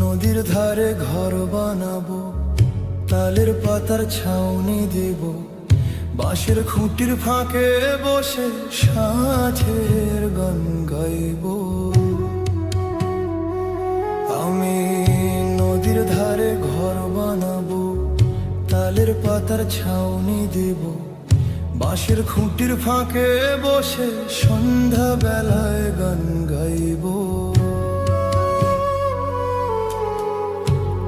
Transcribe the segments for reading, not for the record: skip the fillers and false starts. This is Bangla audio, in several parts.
নদীর ধারে ঘর বানাবো, তালের পাতার ছাউনি দেব, বাঁশের খুঁটির ফাঁকে বসে সাঁঝের গান গাইব। আমি নদীর ধারে ঘর বানাবো, তালের পাতার ছাউনি দেব, বাঁশের খুঁটির ফাঁকে বসে সন্ধ্যা বেলায় গান গাইব।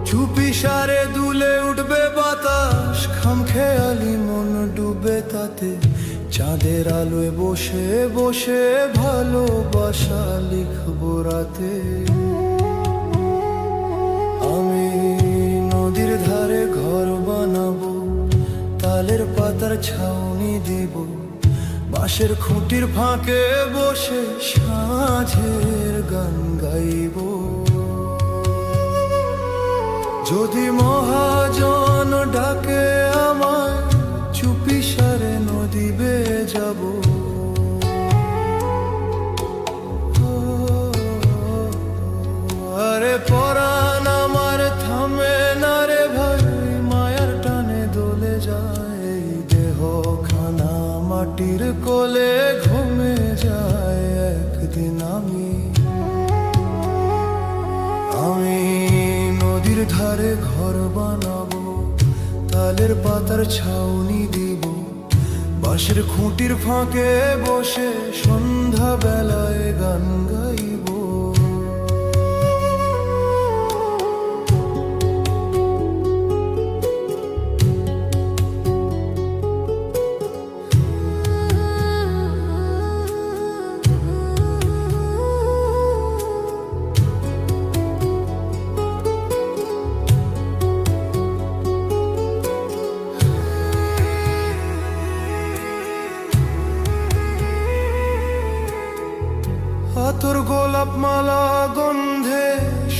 চুপি সারে দুলে উঠবে বাতাস, খামখেয়ালি মন ডুবে তাতে, চাঁদের আলোয় বসে বসে ভালোবাসা লিখবো রাতে। আমি নদীর ধারে ঘর বানাবো, তালের পাতার ছাউনি দেব, বাঁশের খুঁটির ফাঁকে বসে সাঁঝের গান গাইব। যদি মহাজন ডাকে আমায়, চুপি সারে নদী বেয়ে যাব। আরে পরাণ আমার থামে না রে ভাই, মায়ার টানে দোলে যায় দেহ খানা, মাটির কোলে ঘুমে যায় একদিন। আমি নদীর ধারে ঘর বানাবো, তালের পাতার ছাউনি দিব, বাঁশের খুঁটির ফাঁকে বসে সন্ধ্যা বেলায় গান গাইব। তোর গোলাপ মালা গন্ধে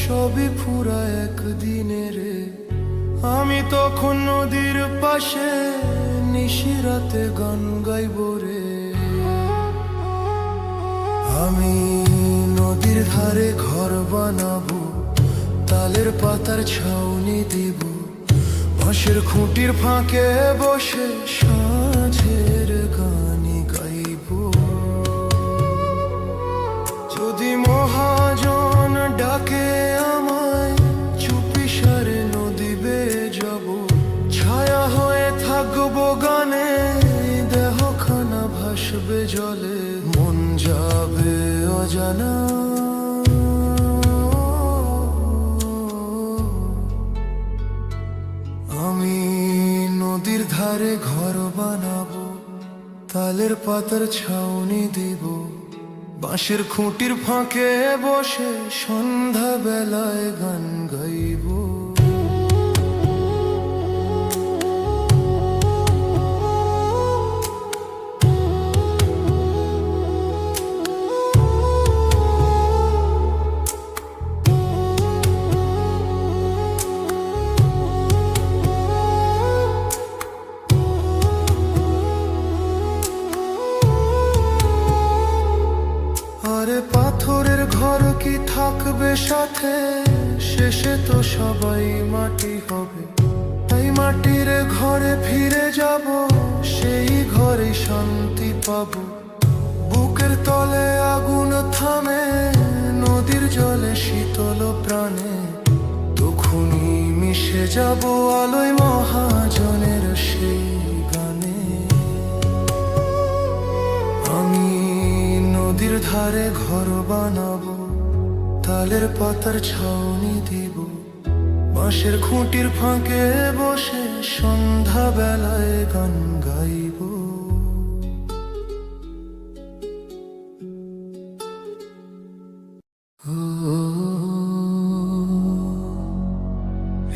সবই ফুরা একদিনে রে, আমি তখন নদীর পাশে নিশিরাতে গান গাইব রে। আমি নদীর ধারে ঘর বানাবো, তালের পাতার ছাউনি দিব, বাঁশের খুঁটির ফাঁকে বসে সাঁঝের গানি গাইব। যদি মহাজন ডাকে আমায়, চুপি সারে নদী বেয়ে যাব, ছায়া হয়ে থাকবো গানে, দেহখানা ভাসবে জলে, মন যাবে অজানা। আমি নদীর ধারে ঘর বানাবো, তালের পাতার ছাউনি দিব, বাঁশের খুঁটির ফাঁকে বসে সন্ধ্যা বেলায় গান গাইব। আরে পাথরের ঘর কি থাকবে সাথে, শেষে তো সবাই মাটি হবে। এই মাটির ঘরে ফিরে যাব, সেই ঘরে শান্তি পাবো। বুকের তলে আগুন থামে, নদীর জলে শীতল প্রাণে, তখনই মিশে যাব আলোয় মহাজনের সেই গানে। আমি নদীর ধারে ঘর বানাবো, তালের পাতার ছাউনি দিব, বাঁশের খুঁটির ফাঁকে বসে সন্ধ্যা বেলায় গান গাইব।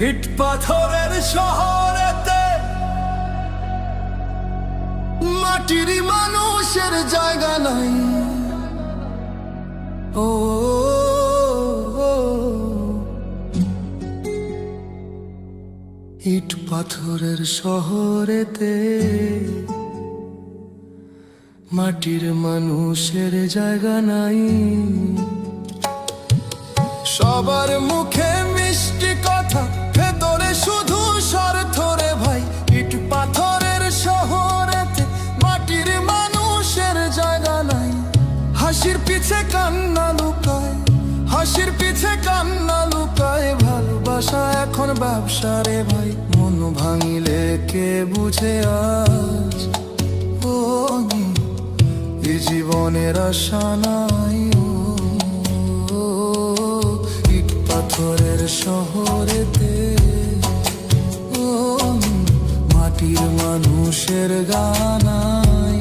ইট পাথরের শহরেতে মাটির মানুষের জায়গা নাই। ও ইট পাথরের শহরেতে মাটির মানুষের জায়গা নাই। সবার মুখে কথা, ভেতরে শুধু স্বার্থ রে ভাই। ইট পাথরের শহরেতে মাটির মানুষের জায়গা নাই। হাসির পিছে কান্না লুকায়, হাসির পিছে কান্না লুকায়। ভালোবাসা এখন ব্যবসা রে ভাই। মন ভাঙিলে কে বুঝে আজ ও এ জীবনের আশা নাই। ও ইট পাথরের শহরেতে ও মাটির মানুষের গানাই।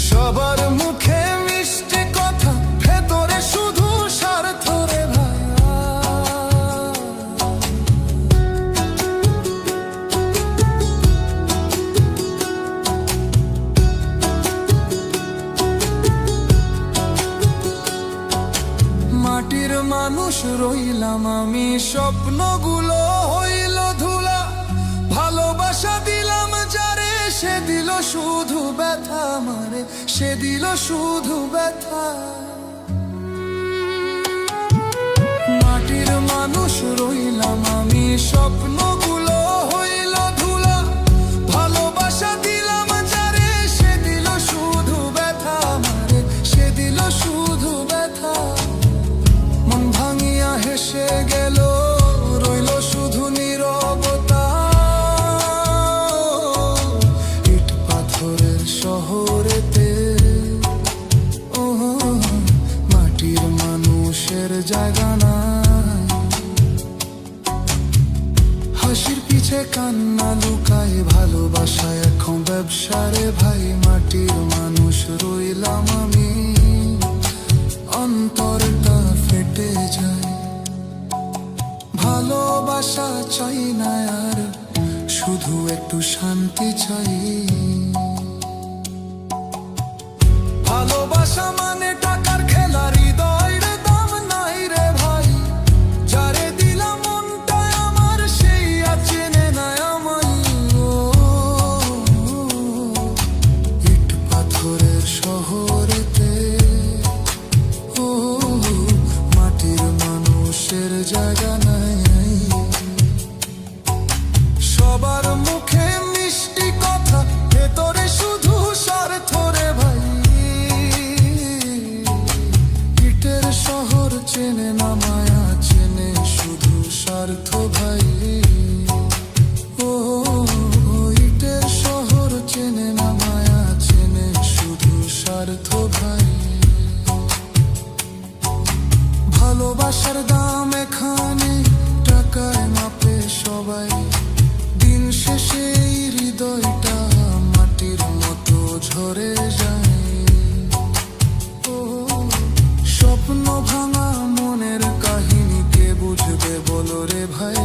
সবার মুখে মিষ্টি কথা, ভেতরে শুধু স্বার্থ রে ভাই। মাটির মানুষ রইলাম আমি, স্বপ্নগুলো হইল ধুলা। ভালোবাসা দিলাম যারে, সে দিল শুধু ব্যথা আমারে, সে দিল শুধু ব্যথা। মাটির মানুষ রইলাম আমি, স্বপ্নগুলো হইল ধুলা। ভালোবাসা দিলাম যারে, সে দিল শুধু ব্যথা আমারে, সে দিল শুধু ব্যথা। মন ভাঙিয়া হেসে গেল, রইল শুধু নীরবতা। ইট পাথরের শহরেতে ও মাটির মানুষের জায়গা নাই। হাসির পিছে কান্না লুকায়, ভালোবাসা এখন ব্যবসা রে ভাই। মাটির মানুষ রইলাম আমি, অন্তরটা ফেটে যায়। ভালোবাসা চাই না আর, শুধু একটু শান্তি চাই। ভালোবাসা মানে টাকার খেলা, হৃদয়ের দাম নাই রে ভাই। যারে দিলাম মনটা আমার, সেই চেনে না আমায়। ইট পাথরের শহরেতে ও মাটির মানুষের জায়গা নাই। সবার মুখে মিষ্টি কথা, ভেতরে শুধু স্বার্থ রে ভাই। ইটের শহর চেনে না মায়া, চেনে শুধু স্বার্থ ভাই। ও ইটের শহর চেনে না মায়া, চেনে শুধু স্বার্থ ভাই। ভালোবাসার দাম এখানে টাকায় মাপে সবাই। দিন শেষে এই হৃদয়টা মাটির মতো ঝরে যায়। ও স্বপ্ন ভাঙা মনের কাহিনী কে বুঝবে বলো রে ভাই।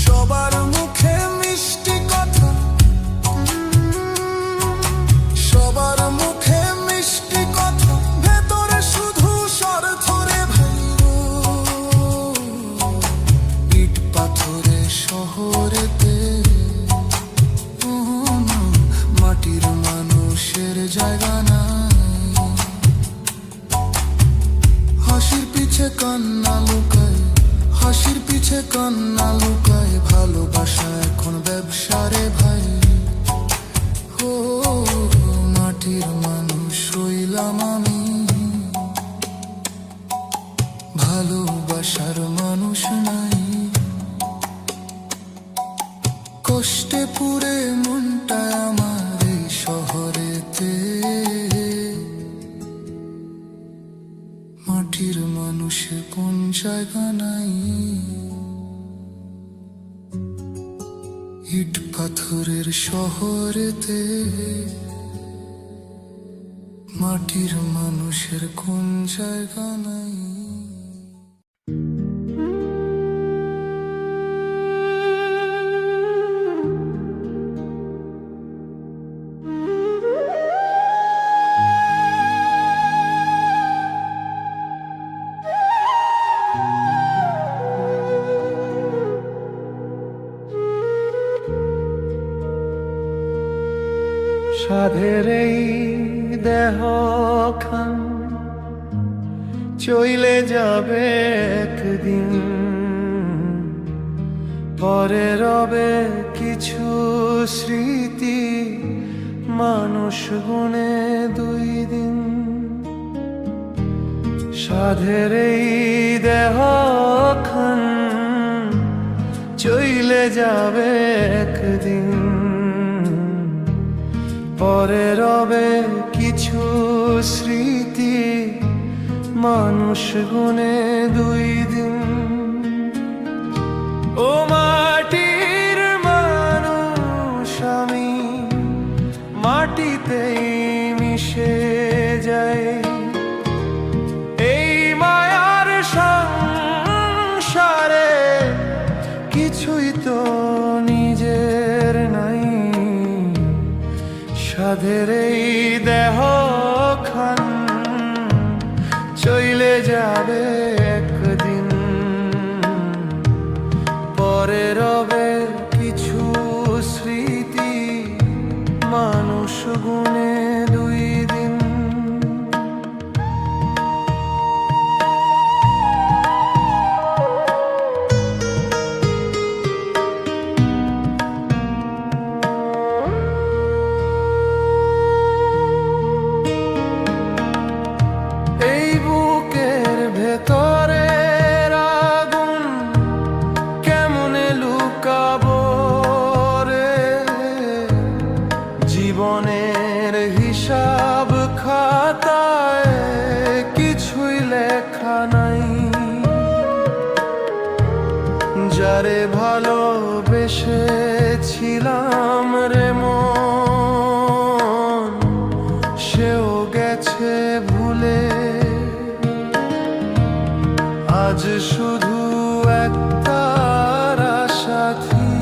সবার মুখে মিষ্টি কথা, সবার মুখে মিষ্টি কথা, ভেতরে শুধু স্বার্থ রে ভাই। ইট পাথরের শহরেতে ও মাটির মানুষের জায়গা নাই। হাসির পিছে কান্না লুকায়, হাসির পিছে কান্না লুকায়। ভালোবাসা এখন ব্যবসা রে ভাই। ও মাটির মানুষ রইলাম আমি, ভালোবাসার মানুষ নাই। কষ্টে পুরে মনটা আমার এই শহরেতে, মাটির মানুষে কোন জায়গা নাই। ইট পাথরের শহরেতে মাটির মানুষের কোন জায়গা নাই। সাধের এই দেহ খান চলে যাবে একদিন, পরে রবে কিছু স্মৃতি, মানুষ গুনে 2 দিন। সাধের এই দেহখান চলে যাবে একদিন, পরে রবে কিছু স্মৃতি, মানুষ গুনে 2 দিন। ও মাটির মানুষ আমি, মাটিতেই মিশে যাই। এই মায়ার সংসারে কিছুই তো নিজের নাই। সাধের এই দেহখান চলে যাবে একদিন, পরে রবে কিছু স্মৃতি, মানুষ গুনে 2 দিন। এই বুকের ভেতরের আগুন কেমনে লুকাবো রে, জীবনের হিসাব খাতায় কিছুই লেখা নাই। যারে ভালোবেসেছিলাম রে মন, সেও গেছে ভুলে। আজ শুধু একটা সাথী,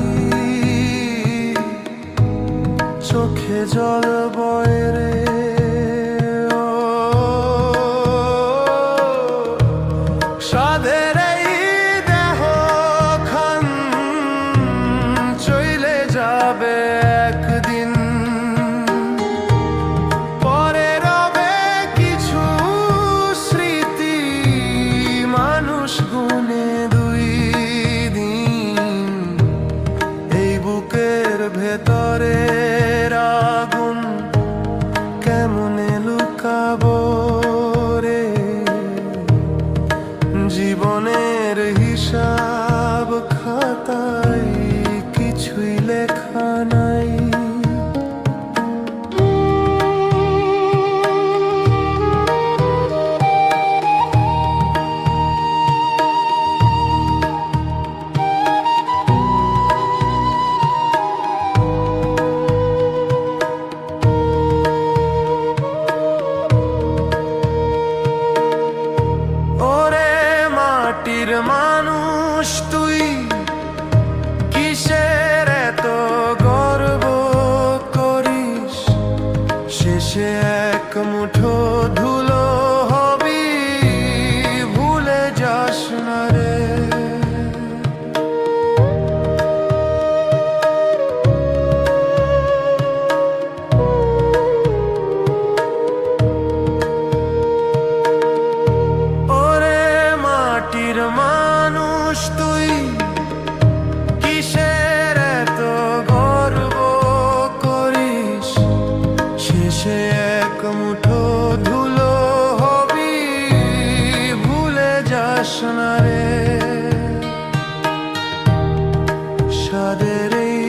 চোখে জল বয় রে। ও সাধের এই দেহখান চলে যাবে একদিন, পরে রবে কিছু স্মৃতি, মানুষ গুনে 2 দিন। এই বুকের ভেতরের আগুন কেমনে লুকাবো রে, জীবনের হিসাব খাতায় কিছুই লেখা নাই। মাটির মানুষ তুই, কিসের এত গর্ব করিস? শেষে এক মুঠো ধুলো হবি, ভুলে যাস না রে। মাটির মানুষ তুই, কিসের এত গর্ব করিস? শেষে এক মুঠো ধুলো হবি, ভুলে যাস না রে। সাধের এই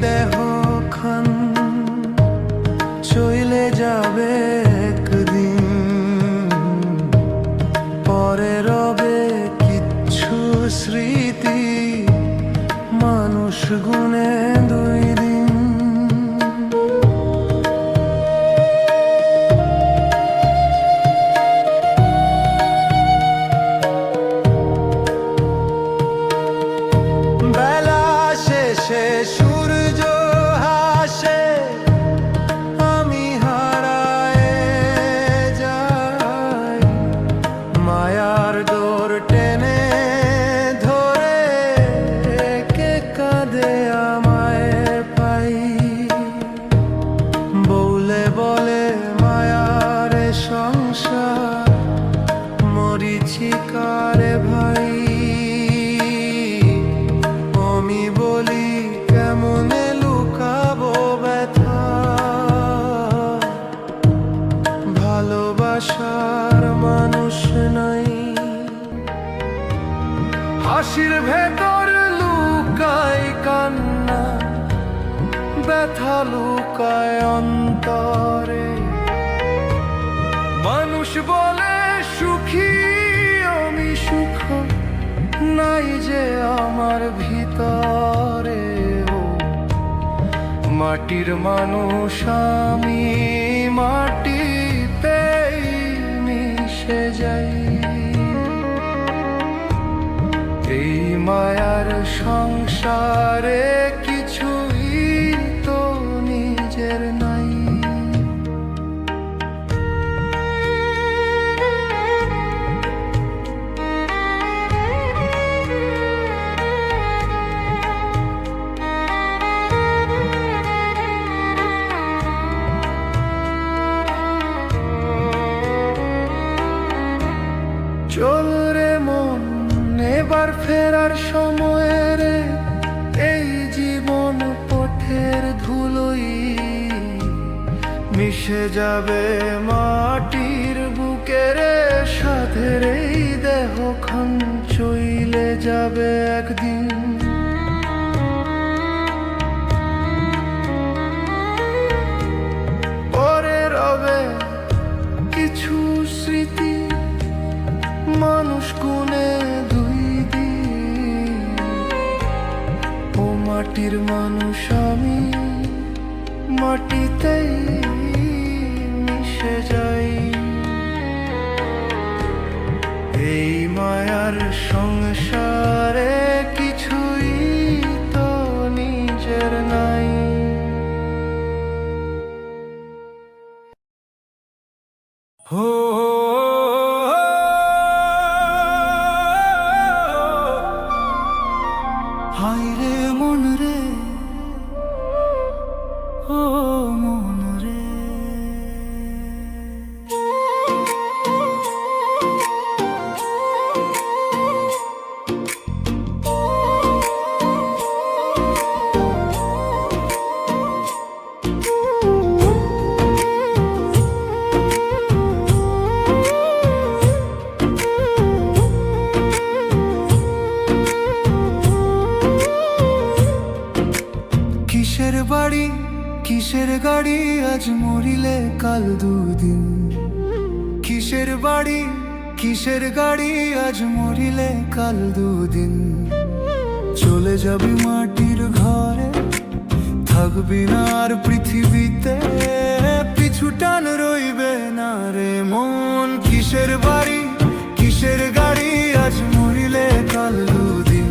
দেহখান চলে যাবে একদিন, পরে রবে কিছু স্মৃতি, মানুষ গুনে 2 দিন। বেলা শেষে সূর্য হাসে, আমি হারায়ে যাই। মায়ার ডোর টেনে ধরে কে কাঁদে আমার। কারে ভাই, আমি বলি কেমনে লুকাবো ব্যথা, ভালোবাসার মানুষ নাই। হাসির ভেতর লুকায় কান্না, ব্যথা লুকায় অন্তরে। মানুষ বলে সুখী, আমি সুখ নাই যে আমার ভিতরে। ও মাটির মানুষ আমি, মাটিতেই মিশে যাই। এই মায়ার সংসারে কিছুই তো নিজের নাই। চল রে মন, এবার ফেরার সময় রে। এই জীবন পথের ধুলোই মিশে যাবে মাটির বুকে রে। সাধের এই দেহখান চইলে যাবে একদিন। পরে রবে কিছু স্মৃতি, মানুষ গুনে দুই দিন। ও মাটির মানুষ আমি, মাটিতেই মিশে যাই। এই মায়ার সংসারে কিছুই তো নিজের নাই। হো হায় রে মন রে, ও মন রে। কিসের বাড়ি কিসের গাড়ি, আজ মরিলে কাল দুদিন। কিসের বাড়ি কিসের গাড়ি, আজ মরিলে কাল দুদিন। চলে যাবি মাটির ঘরে, থাকবি না আর পৃথিবীতে। পিছু টান রইবে না রে মন। কিসের বাড়ি কিসের গাড়ি, আজ মরিলে কাল দুদিন।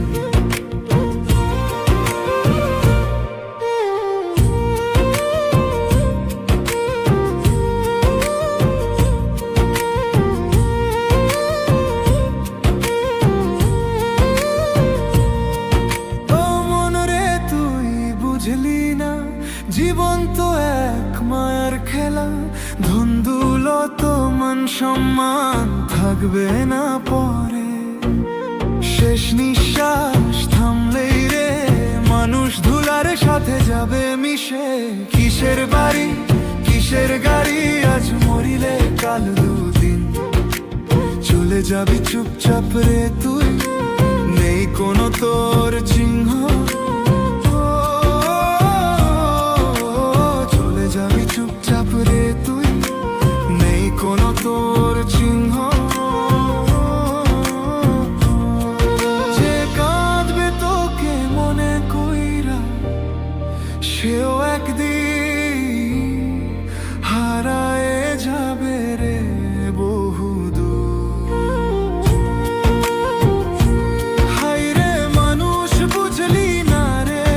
জীবন তো এক মায়ার খেলা, ধন দৌলত মান সম্মান থাকবে না পরে। শেষ নিঃশ্বাস থামলেই রে মানুষ ধুলার সাথে যাবে মিশে। কিসের বাড়ি কিসের গাড়ি, আজ মরিলে কাল দুদিন। চলে যাবি চুপচাপ রে তুই, নেই কোনো তোর চিহ্ন। চুপচাপ রে তুই, নেই কোনো তোর চিহ্ন। যে কাঁদবে তোকে মনে কইরা, সেও একদিন হারায় যাবে রে বহুদূর। হায় রে মানুষ বুঝলি না রে,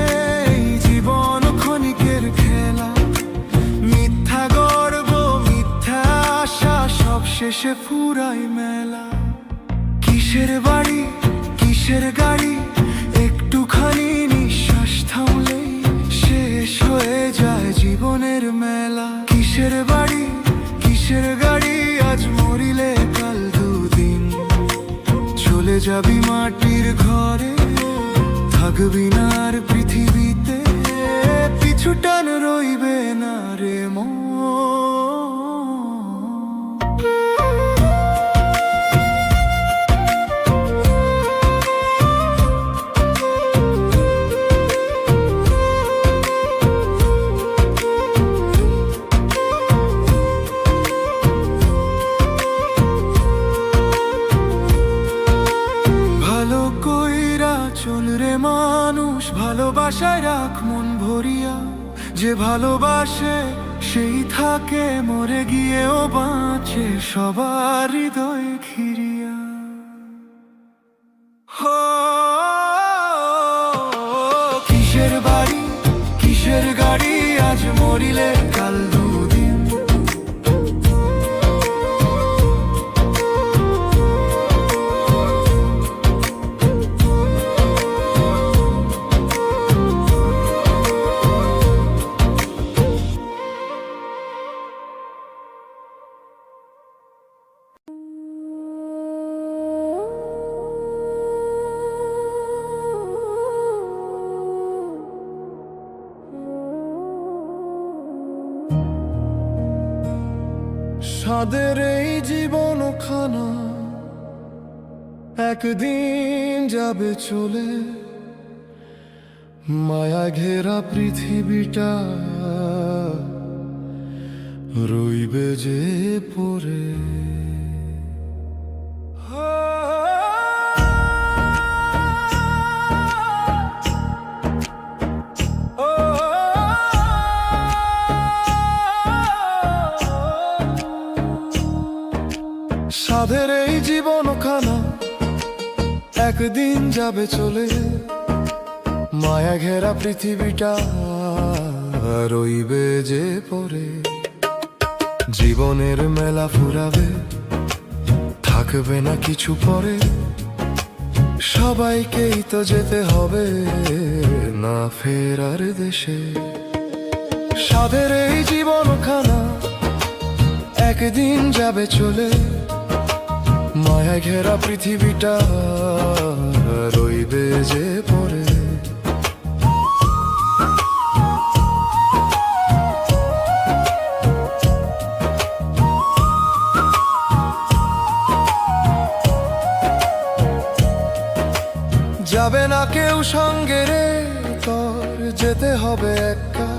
জীবন ক্ষণিকের খেলা। মিথ্যা গর্ব মিথ্যা আশা, সব শেষে ফুরাই মেলা। কিসের বাড়ি কিসের গাড়ি, একটুখানি নিঃশ্বাস থামলেই শেষ হয়ে যায় জীবনের মেলা। কিসের বাড়ি কিসের গাড়ি, আজ মরিলে কাল দুদিন। যাবি মাটির ঘরে, থাকবি না আর পৃথিবীতে, পিছু টান রইবে না রে মন। চল রে মানুষ, ভালোবাসায় রাখ মন ভরিয়া, যে ভালোবাসে সেই থাকে, মরে গিয়েও বাঁচে সবার হৃদয় ঘিরিয়া। কিসের বাড়ি কিসের গাড়ি, আজ মরিলে কাল দুদিন। সাদের এই জীবন খানা একদিন যাবে চলে, মায়া ঘেরা পৃথিবীটা রইবে যে পড়ে। সাধের এই জীবন খানা একদিন যাবে চলে, মায়া ঘেরা পৃথিবীটা রইবে যে পড়ে। জীবনের মেলা ফুরাবে, থাকবে না কিছু পরে, সবাইকেই তো যেতে হবে না ফেরার দেশে। সাধের এই জীবন খানা একদিন যাবে চলে, মায়া ঘেরা পৃথিবীটা রইবে যে পড়ে। যাবে না কেউ সঙ্গে রে, তোর যেতে হবে একা।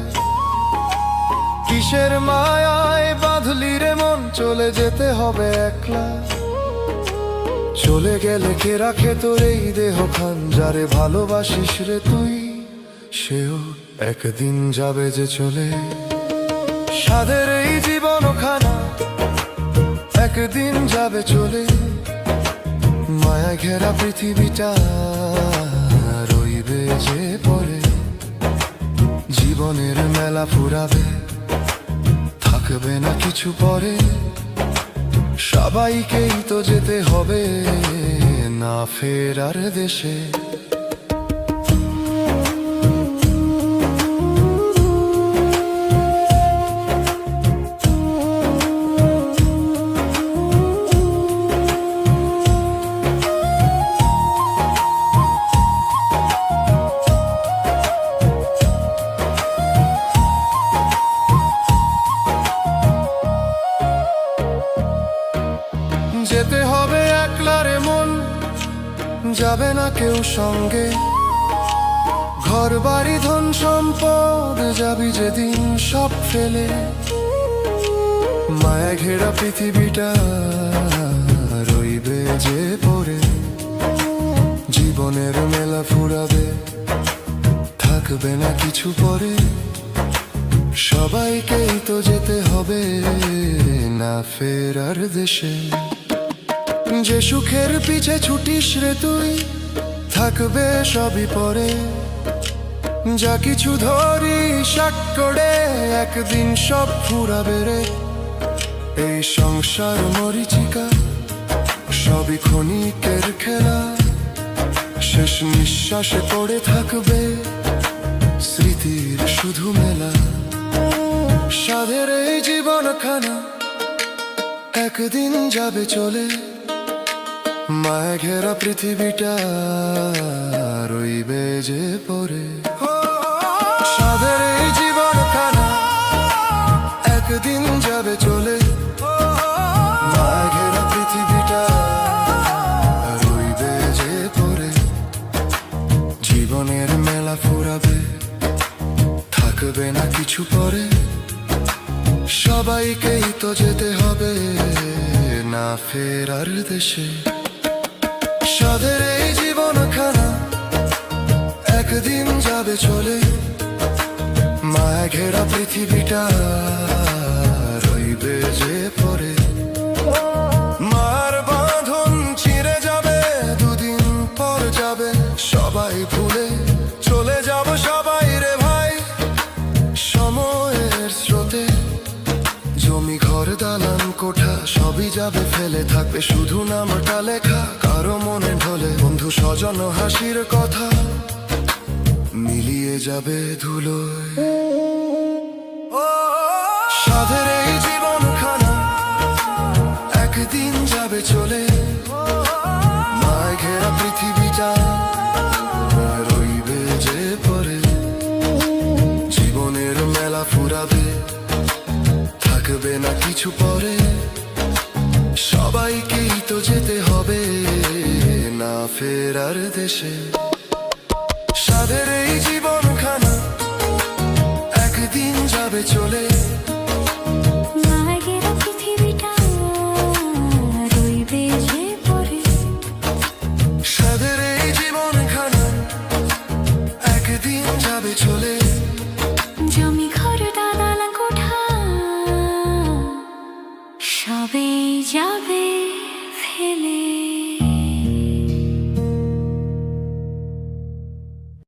কিসের মায়ায় বাঁধলি রে মন, চলে যেতে হবে একলা। চলে গেলে কে রাখে তোর এই দেহ খান, যারে ভালোবাসিস রে তুই, সেও একদিন যাবে যে চলে। সাধের এই জীবন খানা একদিন যাবে চলে, মায়া ঘেরা পৃথিবীটা রইবে যে পড়ে। জীবনের মেলা ফুরাবে, থাকবে না কিছু পরে, সবাইকেই তো যেতে হবে না ফেরার দেশে। যেতে হবে একলা রে মন, যাবে না কেউ সঙ্গে। ঘর বাড়ি ধন সম্পদ যাবি যেদিন সব ফেলে, মায়া ঘেরা পৃথিবীটা রইবে যে পড়ে। জীবনের মেলা ফুরাবে, থাকবে না কিছু পরে, সবাইকেই তো যেতে হবে না ফেরার দেশে। যে সুখের পিছে ছুটিস রে তুই, থাকবে সবই পরে। যা কিছু ধরি শাক করে, একদিন সব ফুরাবে রে। এই সংসার মরিচিকা সবই ক্ষণিকের খেলা, শেষ নিঃশ্বাসে পড়ে থাকবে স্মৃতির শুধু মেলা। সাধের এই জীবন খানা একদিন যাবে চলে, মায়া ঘেরা পৃথিবীটা রইবে যে পরে সাদের এই জীবন খানা একদিন যাবে চলে মায়া ঘেরা পৃথিবীটা রইবে যে পরে জীবনের মেলা ফুরাবে থাকবে না কিছু পরে সবাইকেই তো যেতে হবে না ফেরার দেশে সাদের এই জীবন খানা একদিন যাবে চলে মায়া ঘেরা পৃথিবীটা রইবে যে পরে মার বাঁধন চিরে যাবে দুদিন পর যাবে সবাই ভুলে চলে যাব সবাই রে ভাই সময়ের স্রোতে জমি ঘর দালান কোঠা সবই যাবে ফেলে থাকবে শুধু নামটা লেখা কারো মনে ঢলে বন্ধু স্বজন হাসির কথা মিলিয়ে যাবে ধুলোয় সাধের এই জীবন খানা একদিন যাবে চলে মায়া ঘেরা পৃথিবীটা রইবে যে পরে জীবনের মেলা ফুরাবে থাকবে না কিছু পরে সবাইকেই তো যেতে হবে না ফেরার দেশে সাদের এই জীবন খানা একদিন যাবে চলে মায়া ঘেরা পৃথিবীটা রইবে যে পরে সাদের এই জীবন খানা একদিন যাবে চলে জমি ঘর দালান কোঠা সবে যাবে